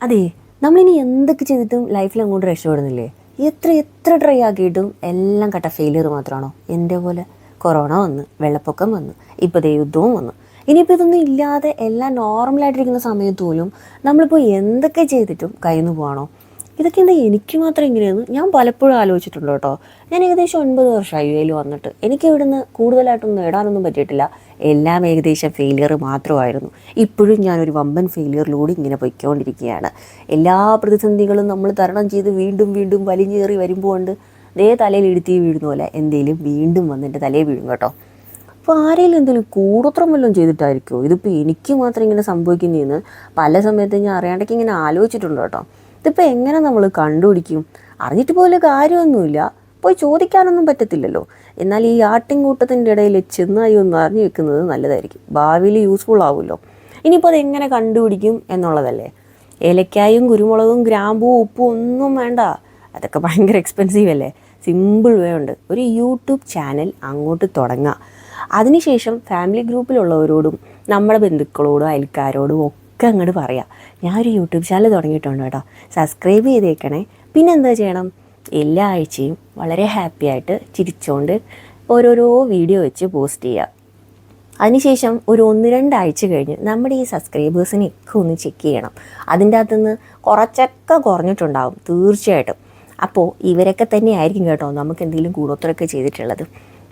അതെ, നമ്മളിനി എന്തൊക്കെ ചെയ്തിട്ടും ലൈഫിൽ അങ്ങോട്ട് രക്ഷപ്പെടുന്നില്ലേ? എത്ര എത്ര ട്രൈ ആക്കിയിട്ടും എല്ലാം കട്ട ഫെയിലിയർ മാത്രമാണോ? എൻ്റെ പോലെ കൊറോണ വന്ന്, വെള്ളപ്പൊക്കം വന്നു, ഇപ്പോൾ ദേ യുദ്ധവും വന്നു. ഇനിയിപ്പോൾ ഇതൊന്നും ഇല്ലാതെ എല്ലാം നോർമലായിട്ടിരിക്കുന്ന സമയത്ത് പോലും നമ്മളിപ്പോൾ എന്തൊക്കെ ചെയ്തിട്ടും കയ്യിൽ നിന്ന് പോകണോ? ഇതൊക്കെ എന്താ എനിക്ക് മാത്രം ഇങ്ങനെയെന്ന് ഞാൻ പലപ്പോഴും ആലോചിച്ചിട്ടുണ്ട് കേട്ടോ. ഞാൻ ഏകദേശം 9 വർഷമായി യു എയിൽ വന്നിട്ട്. എനിക്ക് ഇവിടുന്ന് കൂടുതലായിട്ടൊന്നും നേടാനൊന്നും പറ്റിയിട്ടില്ല. എല്ലാം ഏകദേശം ഫെയിലിയർ മാത്രമായിരുന്നു. ഇപ്പോഴും ഞാനൊരു വമ്പൻ ഫെയിലിയറിലൂടെ ഇങ്ങനെ പൊയ്ക്കൊണ്ടിരിക്കുകയാണ്. എല്ലാ പ്രതിസന്ധികളും നമ്മൾ തരണം ചെയ്ത് വീണ്ടും വീണ്ടും വലിഞ്ഞേറി വരുമ്പോൾ കൊണ്ട് ദേ തലയിൽ ഇടുത്തി വീഴുന്ന പോലെ എന്തേലും വീണ്ടും വന്നിട്ട് തലയിൽ വീഴും കേട്ടോ. അപ്പോൾ ആരെങ്കിലും എന്തെങ്കിലും കൂടോത്രം വല്ലതും ചെയ്തിട്ടായിരിക്കുമോ ഇതിപ്പോൾ എനിക്ക് മാത്രം ഇങ്ങനെ സംഭവിക്കുന്നതെന്ന് പല സമയത്തും ഞാൻ അറിയാണ്ടൊക്കെ ഇങ്ങനെ ആലോചിച്ചിട്ടുണ്ട് കേട്ടോ. ഇതിപ്പോൾ എങ്ങനെ നമ്മൾ കണ്ടുപിടിക്കും? അറിഞ്ഞിട്ട് പോലെ കാര്യമൊന്നുമില്ല, പോയി ചോദിക്കാനൊന്നും പറ്റത്തില്ലല്ലോ. എന്നാൽ ഈ ആട്ടിൻകൂട്ടത്തിൻ്റെ ഇടയിൽ ചെന്നായി ഒന്ന് അറിഞ്ഞു വെക്കുന്നത് നല്ലതായിരിക്കും, ഭാവിയിൽ യൂസ്ഫുൾ ആവുമല്ലോ. ഇനിയിപ്പോൾ അതെങ്ങനെ കണ്ടുപിടിക്കും എന്നുള്ളതല്ലേ. ഏലക്കായും കുരുമുളകും ഗ്രാമ്പും ഉപ്പും ഒന്നും വേണ്ട, അതൊക്കെ ഭയങ്കര എക്സ്പെൻസീവ് അല്ലേ. സിമ്പിൾ വേ ഉണ്ട്, ഒരു യൂട്യൂബ് ചാനൽ അങ്ങോട്ട് തുടങ്ങുക. അതിനുശേഷം ഫാമിലി ഗ്രൂപ്പിലുള്ളവരോടും നമ്മുടെ ബന്ധുക്കളോടും അയൽക്കാരോടും ഒക്കെ അങ്ങോട്ട് പറയാം, ഞാനൊരു യൂട്യൂബ് ചാനൽ തുടങ്ങിയിട്ടുണ്ട് കേട്ടോ, സബ്സ്ക്രൈബ് ചെയ്തേക്കണേ. പിന്നെ എന്താ ചെയ്യണം? എല്ലാ ആഴ്ചയും വളരെ ഹാപ്പി ആയിട്ട് ചിരിച്ചുകൊണ്ട് ഓരോരോ വീഡിയോ വെച്ച് പോസ്റ്റ് ചെയ്യുക. അതിനുശേഷം ഒരു 1-2 ആഴ്ച കഴിഞ്ഞ് നമ്മുടെ ഈ സബ്സ്ക്രൈബേഴ്സിനെയൊക്കെ ഒന്ന് ചെക്ക് ചെയ്യണം. അതിൻ്റെ അകത്തുനിന്ന് കുറച്ചൊക്കെ കുറഞ്ഞിട്ടുണ്ടാവും തീർച്ചയായിട്ടും. അപ്പോൾ ഇവരൊക്കെ തന്നെ ആയിരിക്കും കേട്ടോ നമുക്ക് എന്തെങ്കിലും കൂടോത്രമൊക്കെ ചെയ്തിട്ടുള്ളത്.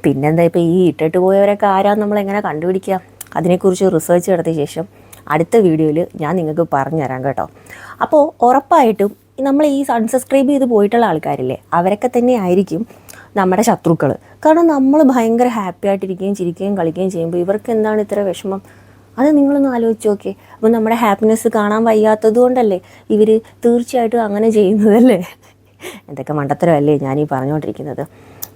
പിന്നെന്താ, ഇപ്പോൾ ഈ ഇട്ടിട്ട് പോയവരൊക്കെ ആരാന്ന് നമ്മളെങ്ങനെ കണ്ടുപിടിക്കുക? അതിനെക്കുറിച്ച് റിസർച്ച് നടത്തിയ ശേഷം അടുത്ത വീഡിയോയിൽ ഞാൻ നിങ്ങൾക്ക് പറഞ്ഞു തരാം കേട്ടോ. അപ്പോൾ ഉറപ്പായിട്ടും നമ്മൾ ഈ അൺസബ്സ്ക്രൈബ് ചെയ്ത് പോയിട്ടുള്ള ആൾക്കാരില്ലേ, അവരൊക്കെ തന്നെ ആയിരിക്കും നമ്മുടെ ശത്രുക്കൾ. കാരണം നമ്മൾ ഭയങ്കര ഹാപ്പി ആയിട്ടിരിക്കുകയും ചിരിക്കുകയും കളിക്കുകയും ചെയ്യുമ്പോൾ ഇവർക്ക് എന്താണ് ഇത്ര വിഷമം? അത് നിങ്ങളൊന്ന് ആലോചിച്ച് നോക്കിയേ. അപ്പോൾ നമ്മുടെ ഹാപ്പിനെസ് കാണാൻ വയ്യാത്തത് കൊണ്ടല്ലേ ഇവർ തീർച്ചയായിട്ടും അങ്ങനെ ചെയ്യുന്നതല്ലേ. എന്തൊക്കെ മണ്ടത്തരമല്ലേ ഞാനീ പറഞ്ഞുകൊണ്ടിരിക്കുന്നത്.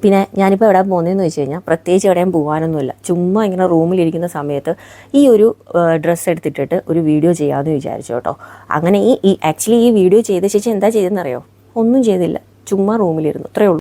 പിന്നെ ഞാനിപ്പോൾ എവിടെ പോകുന്നതെന്ന് വെച്ച് കഴിഞ്ഞാൽ പ്രത്യേകിച്ച് എവിടെയും പോകാനൊന്നുമില്ല, ചുമ്മാ ഇങ്ങനെ റൂമിലിരിക്കുന്ന സമയത്ത് ഈ ഒരു ഡ്രസ്സ് എടുത്തിട്ടിട്ട് ഒരു വീഡിയോ ചെയ്യാമെന്ന് വിചാരിച്ചു കേട്ടോ. അങ്ങനെ ആക്ച്വലി ഈ വീഡിയോ ചെയ്ത ശേഷം എന്താ ചെയ്തതെന്നറിയോ? ഒന്നും ചെയ്തില്ല, ചുമ്മാ റൂമിലിരുന്നു, അത്രയേ ഉള്ളൂ.